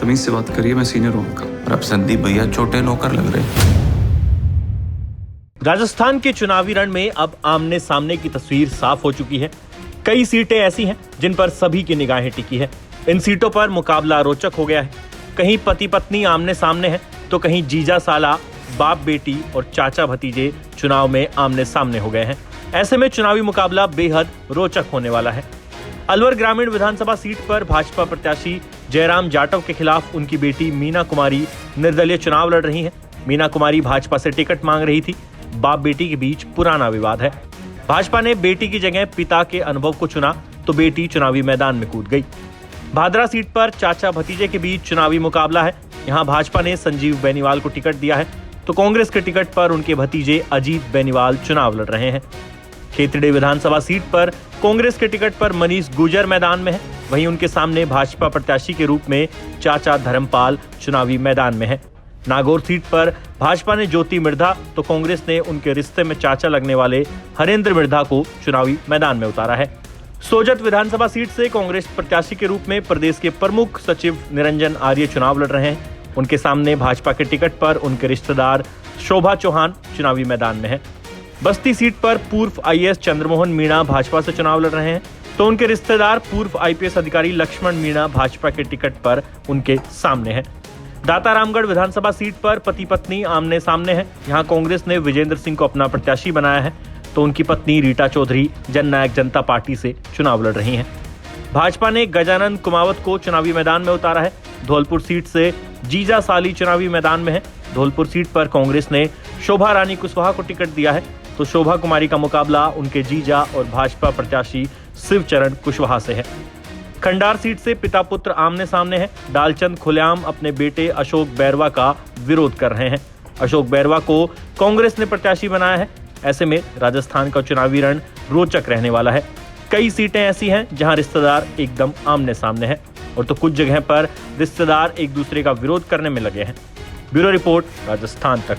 तमीज से बात करिए, मैं सीनियर हूँ आपका। और अब संदीप भैया छोटे नौकर लग रहे। राजस्थान के चुनावी रण में अब आमने सामने की तस्वीर साफ हो चुकी है। कई सीटें ऐसी हैं जिन पर सभी की निगाहें टिकी है। इन सीटों पर मुकाबला रोचक हो गया है। कहीं पति पत्नी आमने सामने हैं, तो कहीं जीजा साला, बाप बेटी और चाचा भतीजे चुनाव में आमने सामने हो गए हैं। ऐसे में चुनावी मुकाबला बेहद रोचक होने वाला है। अलवर ग्रामीण विधानसभा सीट पर भाजपा प्रत्याशी जयराम जाटव के खिलाफ उनकी बेटी मीना कुमारी निर्दलीय चुनाव लड़ रही हैं। मीना कुमारी भाजपा से टिकट मांग रही थी। बाप बेटी के बीच पुराना विवाद है। भाजपा ने बेटी की जगह पिता के अनुभव को चुना, तो बेटी चुनावी मैदान में कूद गई। भादरा सीट पर चाचा भतीजे के बीच चुनावी मुकाबला है। यहां भाजपा ने संजीव बेनीवाल को टिकट दिया है, तो कांग्रेस के टिकट पर उनके भतीजे अजीत बेनीवाल चुनाव लड़ रहे हैं। खेतड़ी विधानसभा सीट पर कांग्रेस के टिकट पर मनीष गुर्जर मैदान में है। वहीं उनके सामने भाजपा प्रत्याशी के रूप में चाचा धर्मपाल चुनावी मैदान में है। नागौर सीट पर भाजपा ने ज्योति मिर्धा, तो कांग्रेस ने उनके रिश्ते में चाचा लगने वाले हरेंद्र मिर्धा को चुनावी मैदान में उतारा है। सोजत विधानसभा सीट से कांग्रेस प्रत्याशी के रूप में प्रदेश के प्रमुख सचिव निरंजन आर्य चुनाव लड़ रहे हैं। उनके सामने भाजपा के टिकट पर उनके रिश्तेदार शोभा चौहान चुनावी मैदान में है। बस्ती सीट पर पूर्व आईएएस चंद्रमोहन मीणा भाजपा से चुनाव लड़ रहे हैं, तो उनके रिश्तेदार पूर्व आईपीएस अधिकारी लक्ष्मण मीणा भाजपा के टिकट पर उनके सामने हैं। दाता रामगढ़ विधानसभा सीट पर पति पत्नी आमने सामने हैं। यहां कांग्रेस ने विजेंद्र सिंह को अपना प्रत्याशी बनाया है, तो उनकी पत्नी रीटा चौधरी जननायक जनता पार्टी से चुनाव लड़ रही हैं। भाजपा ने गजानन कुमावत को चुनावी मैदान में उतारा है। धौलपुर सीट से जीजा साली चुनावी मैदान में है। धौलपुर सीट पर कांग्रेस ने शोभा रानी कुशवाहा को टिकट दिया है, तो शोभा कुमारी का मुकाबला उनके जीजा और भाजपा प्रत्याशी शिवचरण कुशवाहा से है। खंडार सीट से पिता पुत्र आमने सामने हैं। डालचंद खुलेआम अपने बेटे अशोक बैरवा का विरोध कर रहे हैं। अशोक बैरवा को कांग्रेस ने प्रत्याशी बनाया है। ऐसे में राजस्थान का चुनावी रण रोचक रहने वाला है। कई सीटें ऐसी हैं जहां रिश्तेदार एकदम आमने सामने हैं, और तो कुछ जगह पर रिश्तेदार एक दूसरे का विरोध करने में लगे हैं। ब्यूरो रिपोर्ट, राजस्थान तक।